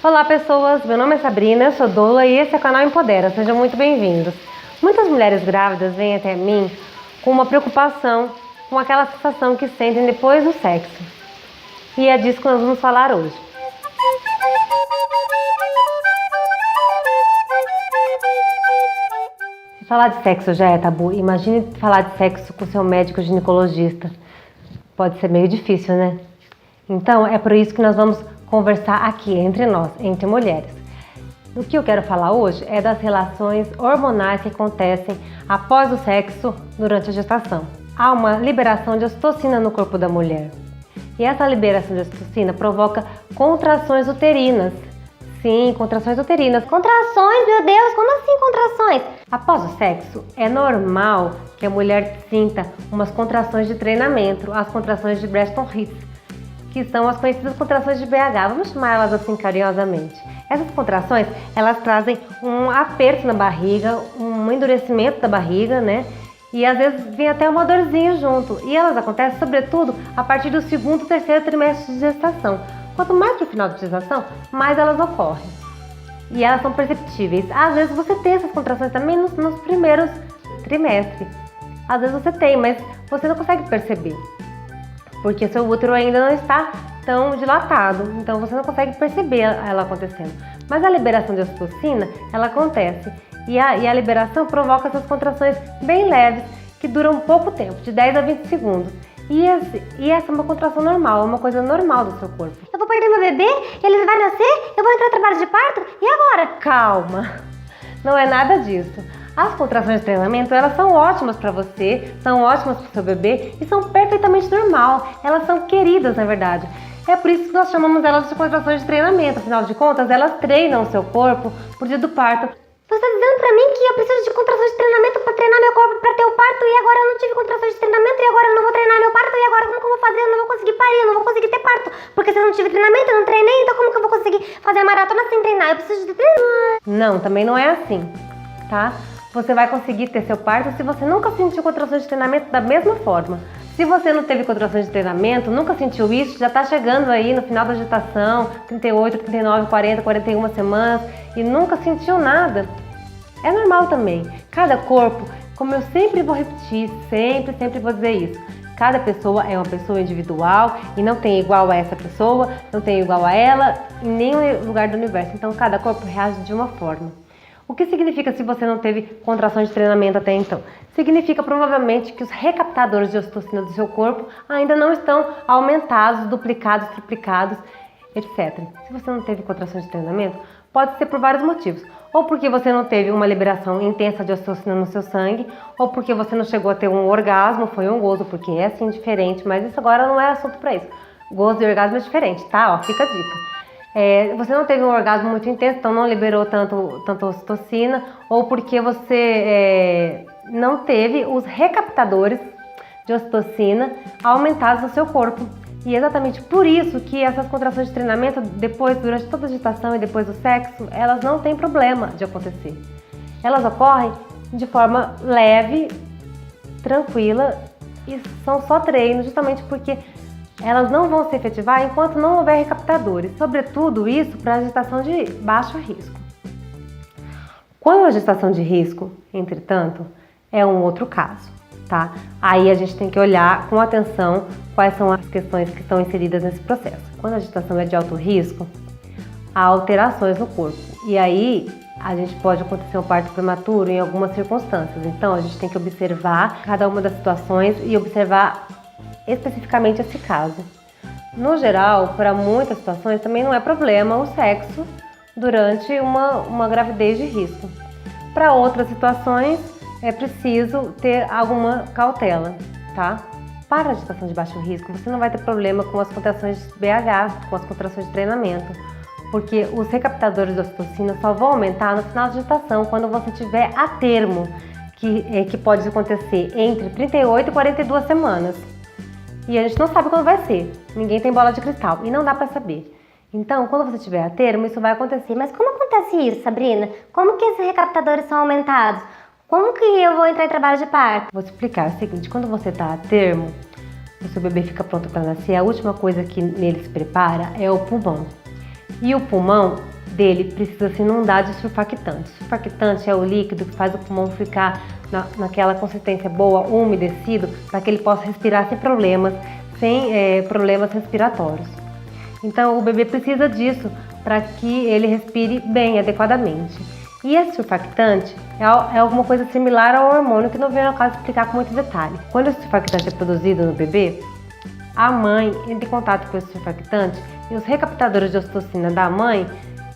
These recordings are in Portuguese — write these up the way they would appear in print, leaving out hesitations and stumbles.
Olá pessoas, meu nome é Sabrina, eu sou doula e esse é o canal Empodera, sejam muito bem-vindos. Muitas mulheres grávidas vêm até mim com uma preocupação, com aquela sensação que sentem depois do sexo. E é disso que nós vamos falar hoje. Se falar de sexo já é tabu, imagine falar de sexo com seu médico ginecologista. Pode ser meio difícil, né? Então é por isso que nós vamos conversar aqui entre nós, entre mulheres. O que eu quero falar hoje é das relações hormonais que acontecem após o sexo durante a gestação. Há uma liberação de ocitocina no corpo da mulher. E essa liberação de ocitocina provoca contrações uterinas. Sim, contrações uterinas. Contrações? Meu Deus, como assim contrações? Após o sexo, é normal que a mulher sinta umas contrações de treinamento, as contrações de Braxton Hicks, que são as conhecidas contrações de BH, vamos chamar elas assim carinhosamente. Essas contrações, elas trazem um aperto na barriga, um endurecimento da barriga, né? E às vezes vem até uma dorzinha junto. E elas acontecem, sobretudo, a partir do segundo, terceiro trimestre de gestação. Quanto mais para o final de gestação, mais elas ocorrem. E elas são perceptíveis. Às vezes você tem essas contrações também nos primeiros trimestres. Às vezes você tem, mas você não consegue perceber, porque seu útero ainda não está tão dilatado, então você não consegue perceber ela acontecendo. Mas a liberação de ocitocina, ela acontece, e a liberação provoca essas contrações bem leves, que duram pouco tempo, de 10 a 20 segundos. E essa é uma contração normal, é uma coisa normal do seu corpo. Eu vou perder meu bebê? Ele vai nascer? Eu vou entrar em trabalho de parto? E agora? Calma, não é nada disso. As contrações de treinamento, elas são ótimas para você, são ótimas para o seu bebê e são perfeitamente normal. Elas são queridas, na verdade. É por isso que nós chamamos elas de contrações de treinamento. Afinal de contas, elas treinam o seu corpo pro dia do parto. Você está dizendo para mim que eu preciso de contrações de treinamento para treinar meu corpo para ter o parto e agora eu não tive contrações de treinamento e agora eu não vou treinar meu parto e agora como que eu vou fazer? Eu não vou conseguir parir, eu não vou conseguir ter parto. Porque se eu não tive treinamento, eu não treinei, então como que eu vou conseguir fazer a maratona sem treinar? Eu preciso de treinar. Não, também não é assim, tá? Você vai conseguir ter seu parto se você nunca sentiu contrações de treinamento da mesma forma. Se você não teve contrações de treinamento, nunca sentiu isso, já está chegando aí no final da gestação, 38, 39, 40, 41 semanas e nunca sentiu nada, é normal também. Cada corpo, como eu sempre vou repetir, sempre vou dizer isso, cada pessoa é uma pessoa individual e não tem igual a essa pessoa, não tem igual a ela em nenhum lugar do universo. Então cada corpo reage de uma forma. O que significa se você não teve contrações de treinamento até então? Significa provavelmente que os recaptadores de ocitocina do seu corpo ainda não estão aumentados, duplicados, triplicados, etc. Se você não teve contrações de treinamento, pode ser por vários motivos. Ou porque você não teve uma liberação intensa de ocitocina no seu sangue, ou porque você não chegou a ter um orgasmo, foi um gozo, porque é assim diferente, mas isso agora não é assunto para isso. Gozo e orgasmo é diferente, tá? Ó, fica a dica. Você não teve um orgasmo muito intenso, então não liberou tanto ocitocina, ou porque você não teve os recaptadores de ocitocina aumentados no seu corpo. E é exatamente por isso que essas contrações de treinamento, depois, durante toda a gestação e depois do sexo, elas não têm problema de acontecer. Elas ocorrem de forma leve, tranquila e são só treino, justamente porque elas não vão se efetivar enquanto não houver recaptadores, sobretudo isso para a gestação de baixo risco. Quando a gestação de risco, entretanto, é um outro caso, tá? Aí a gente tem que olhar com atenção quais são as questões que estão inseridas nesse processo. Quando a gestação é de alto risco, há alterações no corpo e aí a gente pode acontecer um parto prematuro em algumas circunstâncias. Então a gente tem que observar cada uma das situações e observar especificamente esse caso. No geral, para muitas situações também não é problema o sexo durante uma gravidez de risco. Para outras situações é preciso ter alguma cautela, tá? Para a gestação de baixo risco, você não vai ter problema com as contrações de BH, com as contrações de treinamento, porque os recaptadores de ocitocina só vão aumentar no final de gestação, quando você tiver a termo, que pode acontecer entre 38 e 42 semanas. E a gente não sabe quando vai ser, ninguém tem bola de cristal e não dá para saber. Então, quando você tiver a termo, isso vai acontecer. Mas como acontece isso, Sabrina? Como que esses recaptadores são aumentados? Como que eu vou entrar em trabalho de parto? Vou te explicar. É o seguinte, quando você está a termo, o seu bebê fica pronto para nascer, a última coisa que nele se prepara é o pulmão. E o pulmão dele precisa se inundar de surfactante. Surfactante é o líquido que faz o pulmão ficar naquela consistência boa, umedecido, para que ele possa respirar sem problemas respiratórios. Então o bebê precisa disso para que ele respire bem, adequadamente. E esse surfactante é alguma coisa similar ao hormônio que não vem ao caso explicar com muito detalhe. Quando esse surfactante é produzido no bebê, a mãe entra em contato com esse surfactante e os recaptadores de ocitocina da mãe,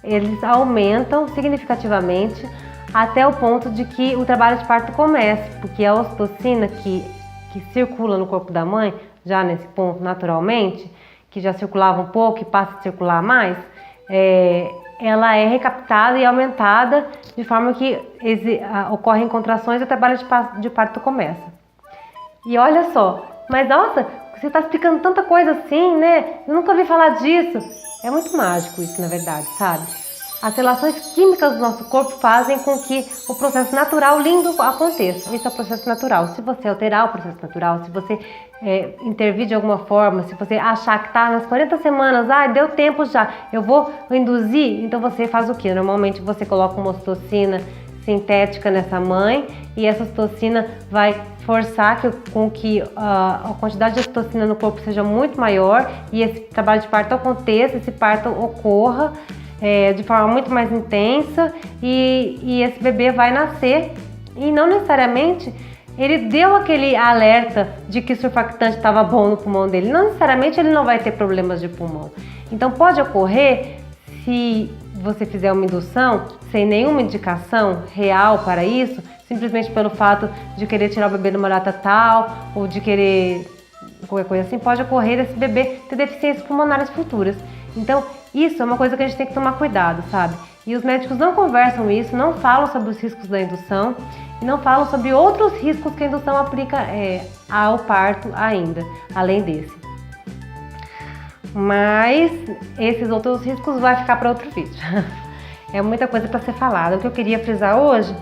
eles aumentam significativamente até o ponto de que o trabalho de parto comece, porque a ocitocina que circula no corpo da mãe, já nesse ponto naturalmente, que já circulava um pouco e passa a circular mais, ela é recaptada e aumentada de forma que ocorrem contrações e o trabalho de parto começa. E olha só, mas nossa, você está explicando tanta coisa assim, né? Eu nunca ouvi falar disso. É muito mágico isso, na verdade, sabe? As relações químicas do nosso corpo fazem com que o processo natural lindo aconteça. Esse é o processo natural. Se você alterar o processo natural, se você intervir de alguma forma, se você achar que está nas 40 semanas, deu tempo já, eu vou induzir, então você faz o quê? Normalmente você coloca uma ocitocina sintética nessa mãe e essa ocitocina vai forçar com que a quantidade de ocitocina no corpo seja muito maior e esse trabalho de parto aconteça, esse parto ocorra de forma muito mais intensa e esse bebê vai nascer e não necessariamente ele deu aquele alerta de que o surfactante estava bom no pulmão dele, não necessariamente ele não vai ter problemas de pulmão. Então pode ocorrer, se você fizer uma indução sem nenhuma indicação real para isso, simplesmente pelo fato de querer tirar o bebê de uma data tal ou de querer qualquer coisa assim, pode ocorrer esse bebê ter deficiências pulmonares futuras. Então isso é uma coisa que a gente tem que tomar cuidado, sabe? E os médicos não conversam isso, não falam sobre os riscos da indução e não falam sobre outros riscos que a indução aplica ao parto ainda, além desse. Mas esses outros riscos vai ficar para outro vídeo. É muita coisa para ser falada. O que eu queria frisar hoje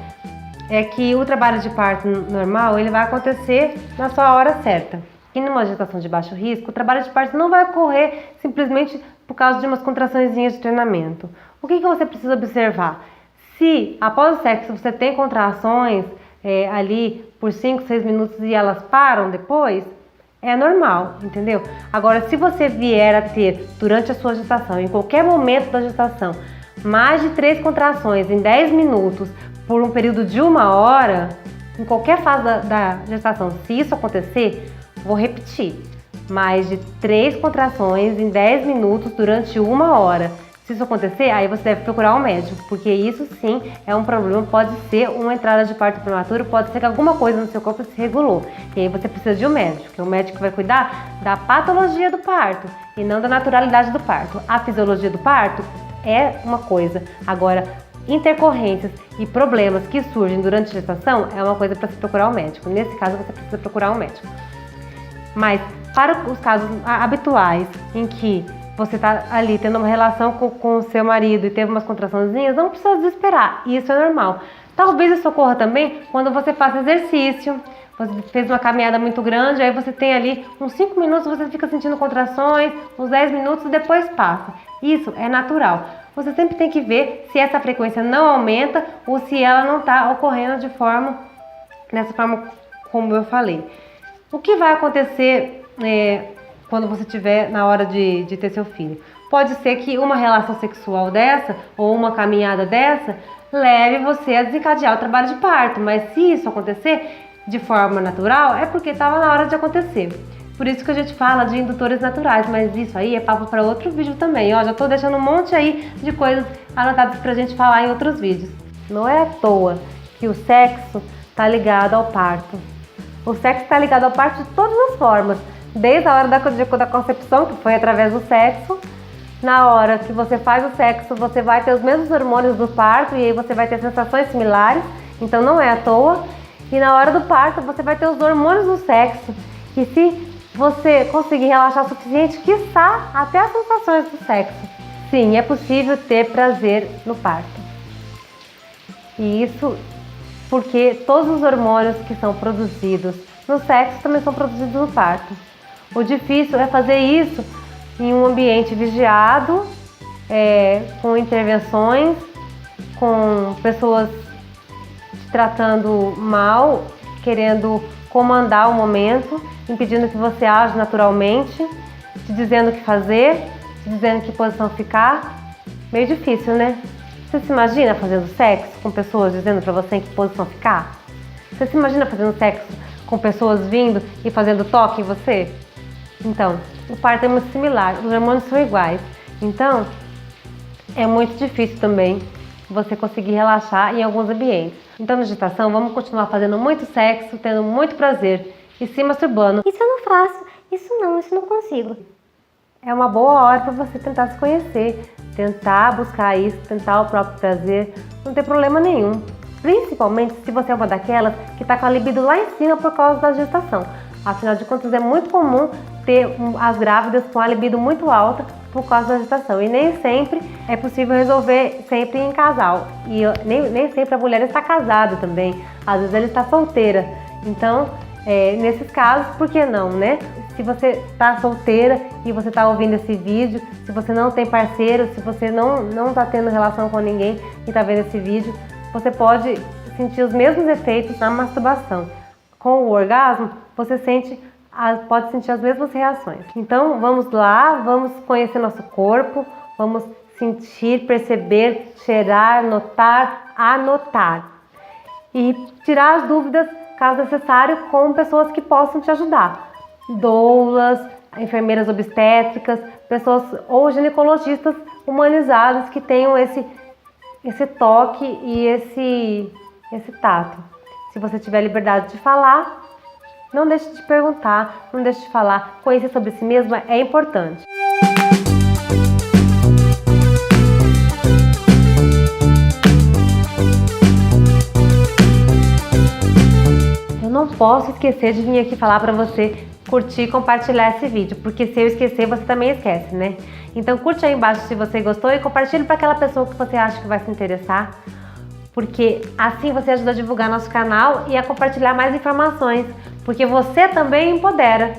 é que o trabalho de parto normal ele vai acontecer na sua hora certa. E numa gestação de baixo risco, o trabalho de parto não vai ocorrer simplesmente por causa de umas contraçõezinhas de treinamento. O que você precisa observar? Se após o sexo você tem contrações ali por 5, 6 minutos e elas param depois, é normal, entendeu? Agora, se você vier a ter durante a sua gestação, em qualquer momento da gestação, mais de 3 contrações em 10 minutos por um período de 1 hora, em qualquer fase da gestação, se isso acontecer, vou repetir, mais de 3 contrações em 10 minutos durante 1 hora. Se isso acontecer, aí você deve procurar um médico, porque isso sim é um problema, pode ser uma entrada de parto prematuro, pode ser que alguma coisa no seu corpo se regulou. E aí você precisa de um médico, que é o médico que vai cuidar da patologia do parto e não da naturalidade do parto. A fisiologia do parto é uma coisa, agora intercorrências e problemas que surgem durante a gestação é uma coisa para se procurar um médico. Nesse caso você precisa procurar um médico. Mas para os casos habituais em que você está ali tendo uma relação com o seu marido e teve umas contraçãozinhas, não precisa desesperar, isso é normal. Talvez isso ocorra também quando você faça exercício, você fez uma caminhada muito grande, aí você tem ali uns 5 minutos, você fica sentindo contrações, uns 10 minutos e depois passa. Isso é natural. Você sempre tem que ver se essa frequência não aumenta ou se ela não está ocorrendo dessa forma como eu falei. O que vai acontecer quando você estiver na hora de ter seu filho? Pode ser que uma relação sexual dessa ou uma caminhada dessa leve você a desencadear o trabalho de parto, mas se isso acontecer de forma natural é porque estava na hora de acontecer. Por isso que a gente fala de indutores naturais, mas isso aí é papo para outro vídeo também. Ó, já estou deixando um monte aí de coisas anotadas para a gente falar em outros vídeos. Não é à toa que o sexo está ligado ao parto. O sexo está ligado ao parto de todas as formas, desde a hora da concepção, que foi através do sexo. Na hora que você faz o sexo, você vai ter os mesmos hormônios do parto e aí você vai ter sensações similares, então não é à toa. E na hora do parto, você vai ter os hormônios do sexo. E se você conseguir relaxar o suficiente, quiçá até as sensações do sexo. Sim, é possível ter prazer no parto. E isso porque todos os hormônios que são produzidos no sexo também são produzidos no parto. O difícil é fazer isso em um ambiente vigiado com intervenções, com pessoas te tratando mal, querendo comandar o momento, impedindo que você age naturalmente, te dizendo o que fazer, te dizendo que posição ficar. Meio difícil, né? Você se imagina fazendo sexo com pessoas dizendo pra você em que posição ficar? Você se imagina fazendo sexo com pessoas vindo e fazendo toque em você? Então, o parto é muito similar, os hormônios são iguais. Então, é muito difícil também você conseguir relaxar em alguns ambientes. Então, na gestação, vamos continuar fazendo muito sexo, tendo muito prazer e se masturbando. Isso eu não faço, isso não consigo. É uma boa hora para você tentar se conhecer, tentar buscar isso, tentar o próprio prazer, não tem problema nenhum. Principalmente se você é uma daquelas que está com a libido lá em cima por causa da gestação. Afinal de contas, é muito comum ter as grávidas com a libido muito alta por causa da gestação. E nem sempre é possível resolver sempre em casal. E nem sempre a mulher está casada também. Às vezes ela está solteira. Então, nesses casos, por que não, né? Se você está solteira e você está ouvindo esse vídeo, se você não tem parceiro, se você não está tendo relação com ninguém e está vendo esse vídeo, você pode sentir os mesmos efeitos na masturbação. Com o orgasmo, você pode sentir as mesmas reações. Então, vamos lá, vamos conhecer nosso corpo, vamos sentir, perceber, cheirar, notar, anotar. E tirar as dúvidas, caso necessário, com pessoas que possam te ajudar. Doulas, enfermeiras obstétricas, pessoas ou ginecologistas humanizados que tenham esse toque e esse tato. Se você tiver liberdade de falar, não deixe de perguntar, não deixe de falar. Conhecer sobre si mesma é importante. Eu não posso esquecer de vir aqui falar para você curtir e compartilhar esse vídeo, porque se eu esquecer, você também esquece, né? Então curte aí embaixo se você gostou e compartilhe para aquela pessoa que você acha que vai se interessar, porque assim você ajuda a divulgar nosso canal e a compartilhar mais informações, porque você também empodera.